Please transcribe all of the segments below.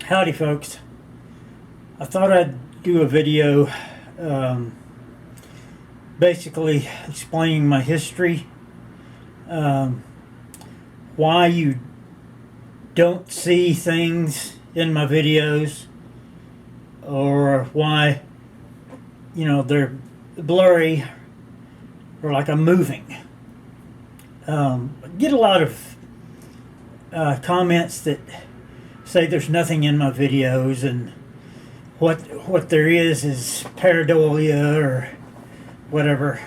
Howdy, folks. I thought I'd do a video basically explaining my history, um, why you don't see things in my videos, or why, they're blurry or like I'm moving. I get a lot of comments that say there's nothing in my videos, and what there is pareidolia or whatever.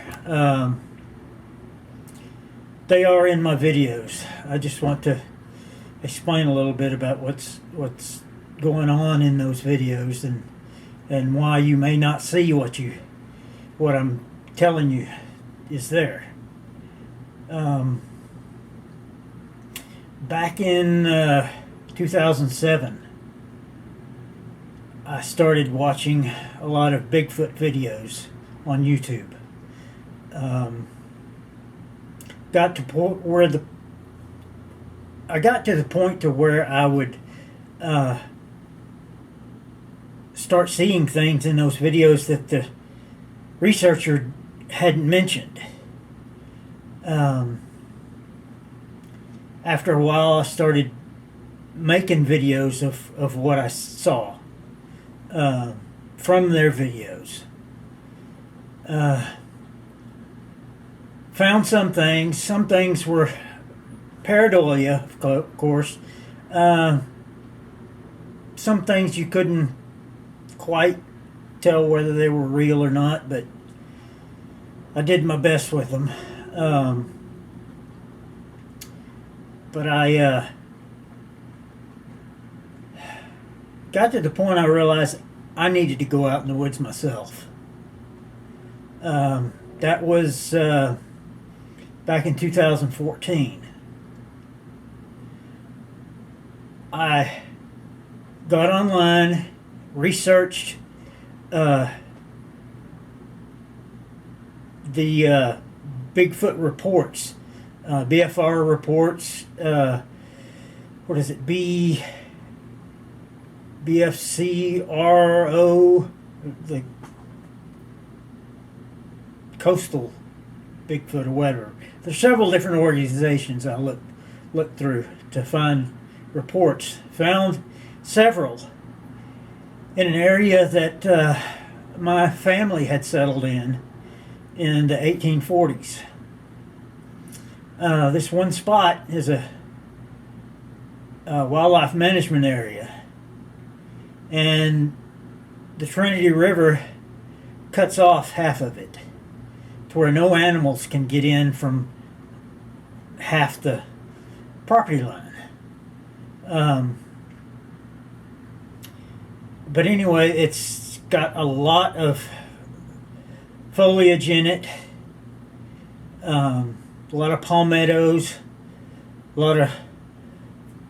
They are in my videos. I just want to explain a little bit about what's going on in those videos, and why you may not see what I'm telling you is there. Back in 2007, I started watching a lot of Bigfoot videos on YouTube. Got to the point to where I would start seeing things in those videos that the researcher hadn't mentioned. After a while, I started making videos of what I saw from their videos. Found some things. Some things were pareidolia, of course. Some things you couldn't quite tell whether they were real or not, but I did my best with them. But I got to the point I realized I needed to go out in the woods myself. That was back in 2014. I got online, researched the Bigfoot reports, BFR reports. What is it? BFCRO, the coastal Bigfoot or whatever. There's several different organizations I looked through to find reports. Found several in an area that my family had settled in the 1840s. This one spot is a wildlife management area, and the Trinity River cuts off half of it to where no animals can get in from half the property line. But anyway, it's got a lot of foliage in it, a lot of palmettos, a lot of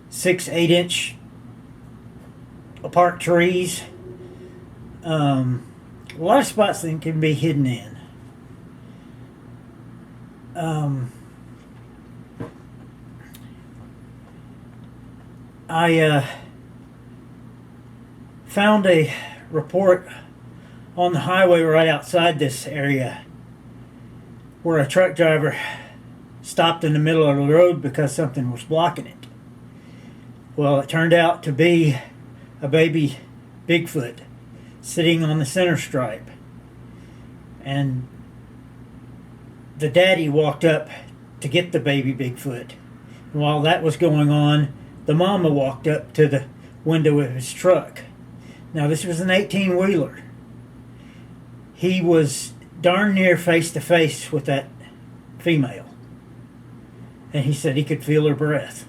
6-8 inch apart trees, a lot of spots that can be hidden in. I found a report on the highway right outside this area where a truck driver stopped in the middle of the road because something was blocking it. Well, it turned out to be a baby Bigfoot sitting on the center stripe. And the daddy walked up to get the baby Bigfoot. And while that was going on, the mama walked up to the window of his truck. Now, this was an 18-wheeler. He was darn near face to face with that female. And he said he could feel her breath.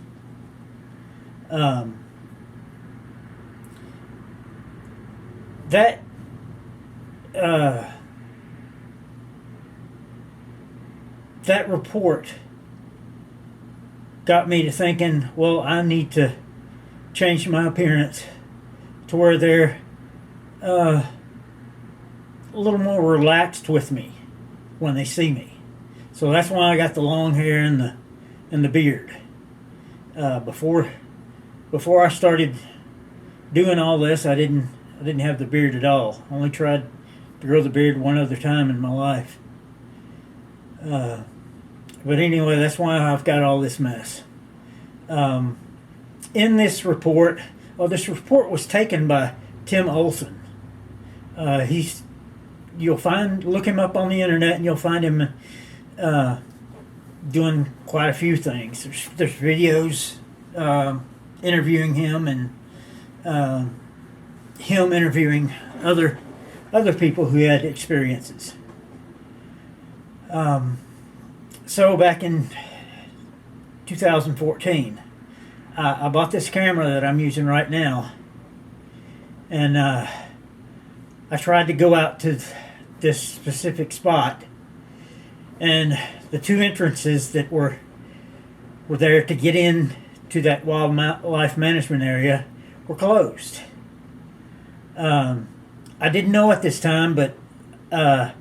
That report got me to thinking, well, I need to change my appearance to where they're a little more relaxed with me when they see me. So that's why I got the long hair and the beard. Before I started doing all this, I didn't have the beard at all. Only tried to grow the beard one other time in my life. But anyway, that's why I've got all this mess. In this report, this report was taken by Tim Olson. Look him up on the internet and you'll find him doing quite a few things. There's videos interviewing him and him interviewing other people who had experiences. So back in 2014, I bought this camera that I'm using right now, and I tried to go out to this specific spot, and the two entrances that were there to get in to that wildlife management area were closed. I didn't know at this time, but I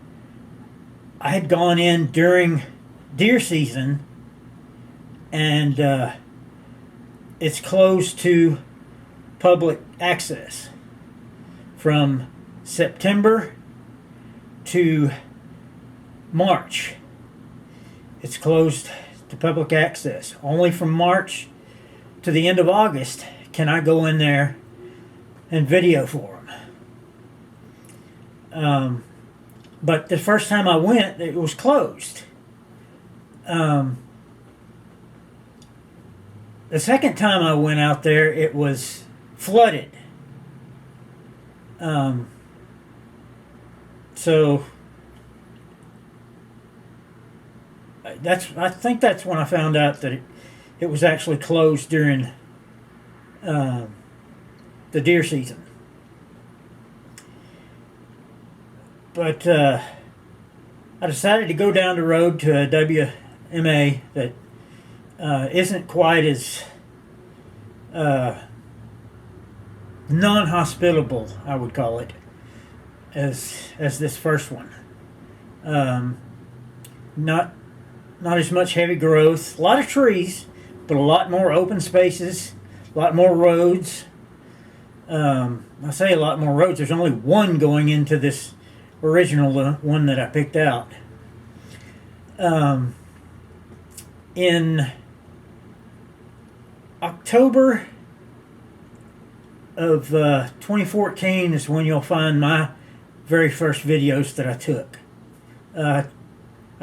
had gone in during deer season, and it's closed to public access from September to March. It's closed to public access. Only from March to the end of August can I go in there and video for them. But the first time I went, it was closed. The second time I went out there, it was flooded. So I think that's when I found out that it was actually closed during the deer season. But I decided to go down the road to a WMA that isn't quite as non-hospitable, I would call it, as this first one. Not as much heavy growth, a lot of trees, but a lot more open spaces, a lot more roads. I say a lot more roads. There's only one going into this original one that I picked out. In October of 2014 is when you'll find my very first videos that I took. I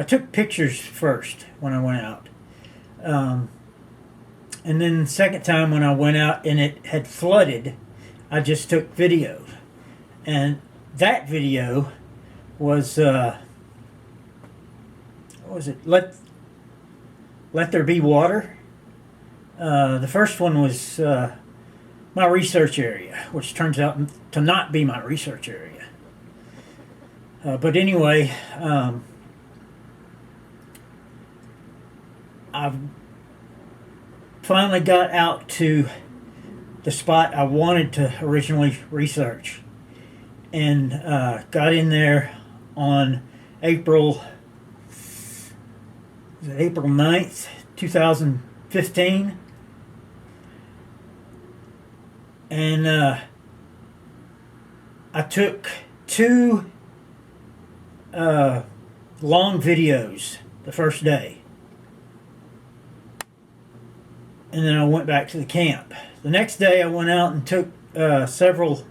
took pictures first when I went out. And then the second time when I went out and it had flooded, I just took video. And that video was, what was it? Let There Be Water. The first one was my research area, which turns out to not be my research area. But anyway, I finally got out to the spot I wanted to originally research, and got in there on April 9th, 2015. And I took two long videos the first day. And then I went back to the camp. The next day I went out and took several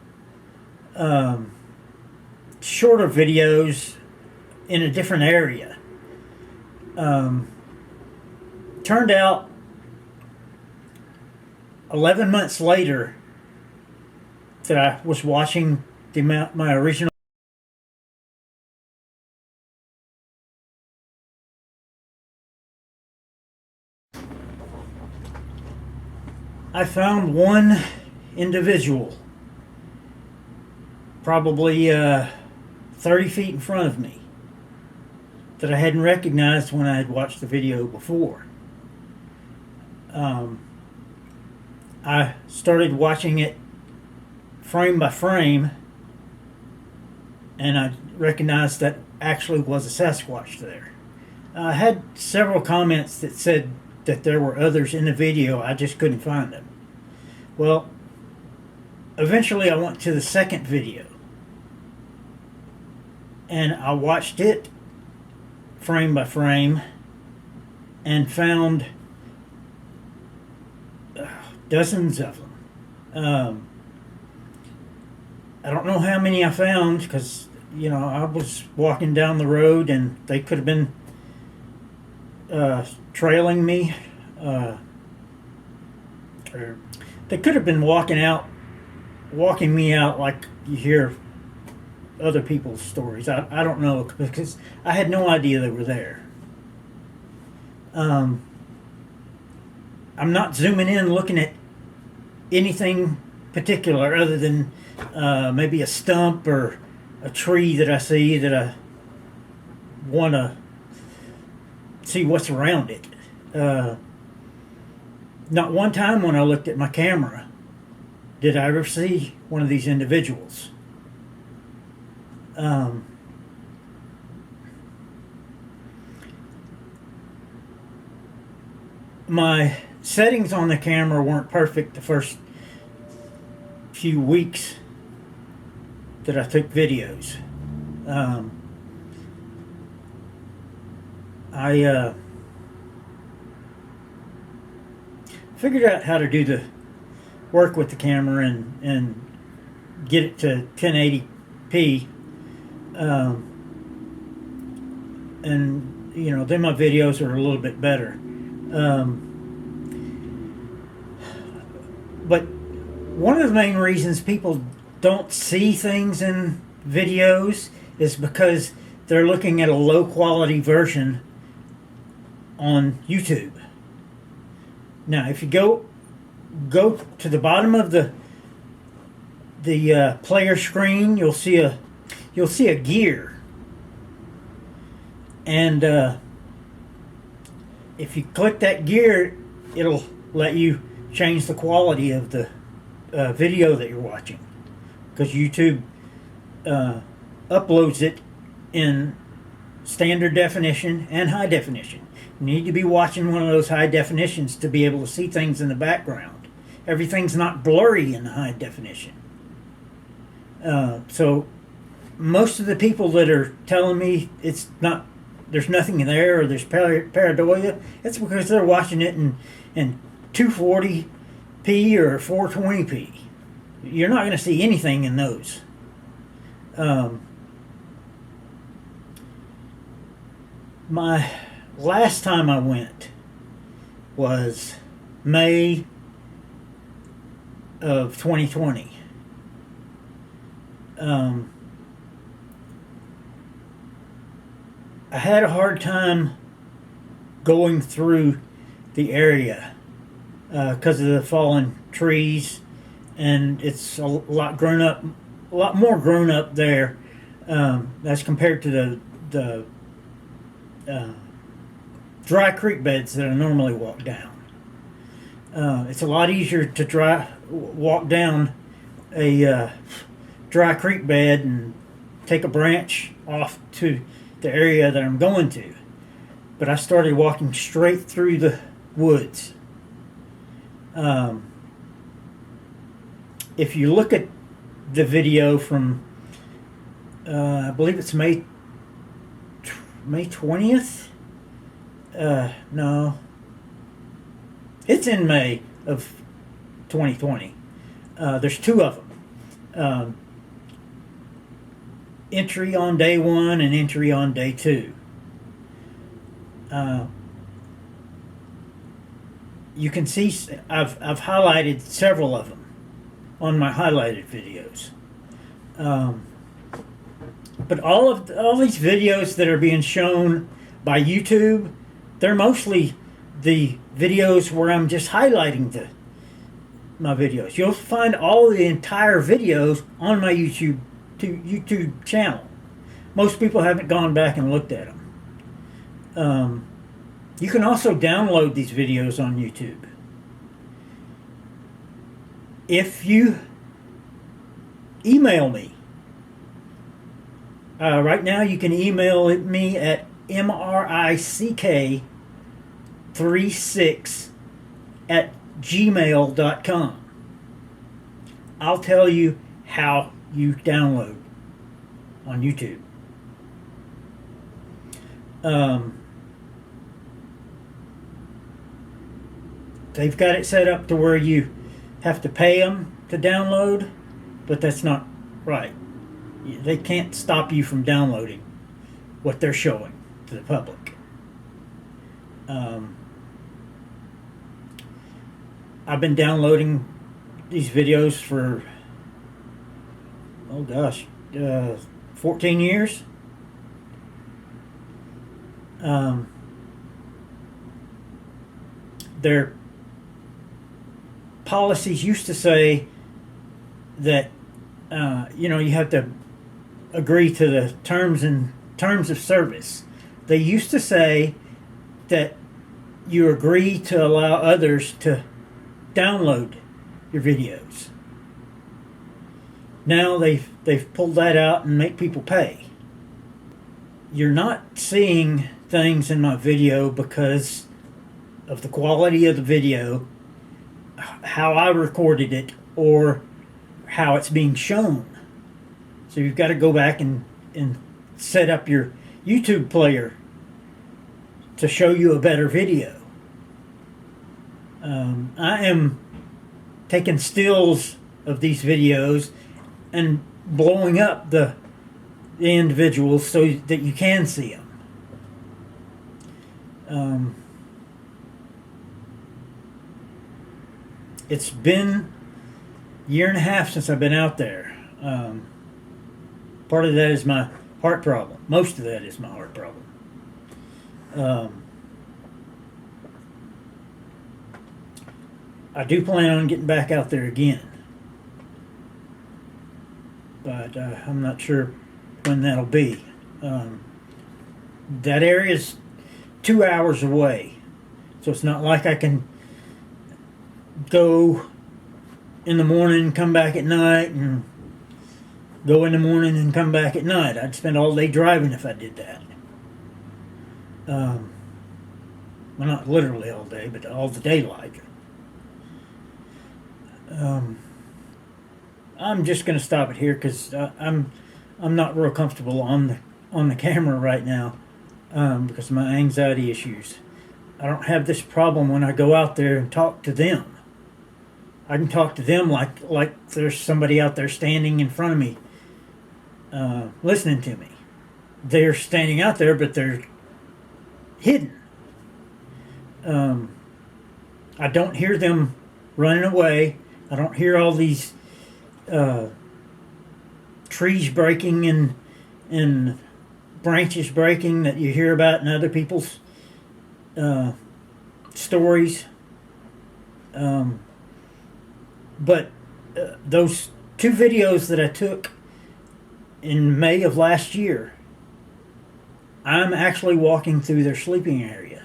shorter videos in a different area. Turned out 11 months later that I was watching my original. I found one individual, probably 30 feet in front of me, that I hadn't recognized when I had watched the video before. I started watching it frame by frame, and I recognized that actually was a Sasquatch there. I had several comments that said that there were others in the video, I just couldn't find them. Well, eventually I went to the second video, and I watched it frame by frame and found dozens of them. I don't know how many I found, because I was walking down the road and they could have been trailing me, or they could have been walking me out like you hear other people's stories. I don't know, because I had no idea they were there. I'm not zooming in looking at anything particular other than maybe a stump or a tree that I see that I want to see what's around it. Not one time when I looked at my camera did I ever see one of these individuals. My settings on the camera weren't perfect the first few weeks that I took videos. I figured out how to do the work with the camera and get it to 1080p, and then my videos are a little bit better. But one of the main reasons people don't see things in videos is because they're looking at a low quality version on YouTube. Now, if you go to the bottom of the player screen, you'll see a gear, and if you click that gear, it'll let you change the quality of the video that you're watching, because YouTube uploads it in standard definition and high definition. You need to be watching one of those high definitions to be able to see things in the background. Everything's not blurry in high definition. So most of the people that are telling me there's nothing there, or there's pareidolia, it's because they're watching it in 240p or 420p. You're not going to see anything in those. My last time I went was May of 2020. I had a hard time going through the area because of the fallen trees, and it's a lot more grown up there as compared to the dry creek beds that I normally walk down. It's a lot easier to walk down a dry creek bed and take a branch off to the area that I'm going to. But I started walking straight through the woods. If you look at the video from, I believe it's May 20th? No. It's in May of 2020. There's two of them. Entry on day 1 and entry on day 2. You can see I've highlighted several of them on my highlighted videos. But all these videos that are being shown by YouTube, they're mostly the videos where I'm just highlighting my videos. You'll find all the entire videos on my YouTube channel. Most people haven't gone back and looked at them. You can also download these videos on YouTube. If you email me, right now you can email me at MRICK36@gmail.com. I'll tell you how you download on YouTube. They've got it set up to where you have to pay them to download, but that's not right. They can't stop you from downloading what they're showing to the public. I've been downloading these videos for, 14 years. Their policies used to say that you have to agree to the terms of service. They used to say that you agree to allow others to download your videos. Now they've pulled that out and make people pay. You're not seeing things in my video because of the quality of the video, how I recorded it, or how it's being shown. So you've got to go back and set up your YouTube player to show you a better video. I am taking stills of these videos and blowing up the individuals so that you can see them. It's been a year and a half since I've been out there. Part of that is my heart problem. Most of that is my heart problem. I do plan on getting back out there again, but I'm not sure when that'll be. That area's 2 hours away, so it's not like I can go in the morning, come back at night, and go in the morning and come back at night. I'd spend all day driving if I did that. Well, not literally all day, but all the daylight. I'm just going to stop it here because I'm not real comfortable on the camera right now because of my anxiety issues. I don't have this problem when I go out there and talk to them. I can talk to them like there's somebody out there standing in front of me listening to me. They're standing out there, but they're hidden. I don't hear them running away. I don't hear all these trees breaking and branches breaking that you hear about in other people's stories. But those 2 videos that I took in May of last year, I'm actually walking through their sleeping area.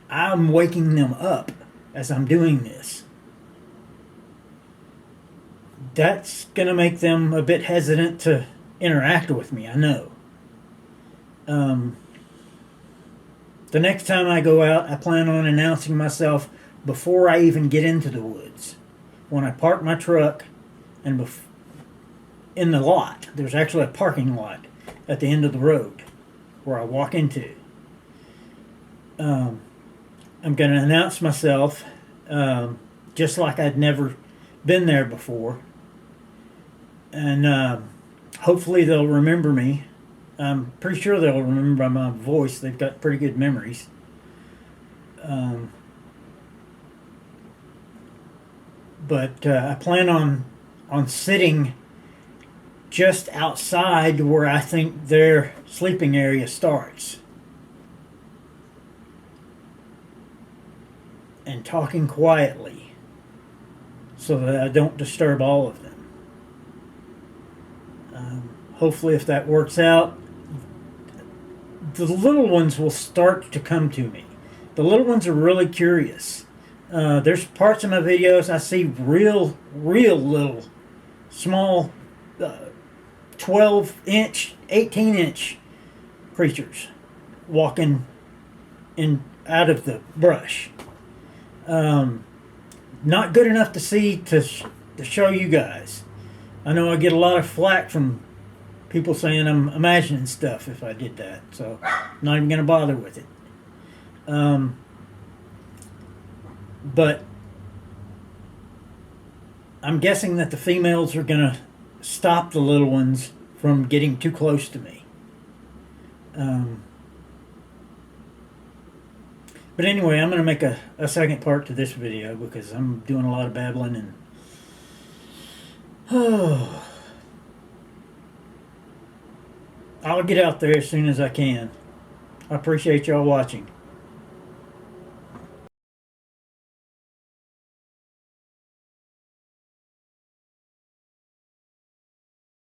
I'm waking them up as I'm doing this. That's going to make them a bit hesitant to interact with me, I know. The next time I go out, I plan on announcing myself before I even get into the woods. When I park my truck and in the lot, there's actually a parking lot at the end of the road where I walk into. I'm going to announce myself just like I'd never been there before. And hopefully they'll remember me. I'm pretty sure they'll remember my voice. They've got pretty good memories. But I plan on sitting just outside where I think their sleeping area starts. And talking quietly so that I don't disturb all of them. Hopefully if that works out, the little ones will start to come to me. The little ones are really curious. There's parts of my videos I see real little, small, 12-inch, 18-inch creatures walking in out of the brush. not good enough to see to show you guys. I know I get a lot of flack from people saying I'm imagining stuff if I did that, so I'm not even going to bother with it. But I'm guessing that the females are going to stop the little ones from getting too close to me. But anyway, I'm going to make a second part to this video because I'm doing a lot of babbling and I'll get out there as soon as I can. I appreciate y'all watching.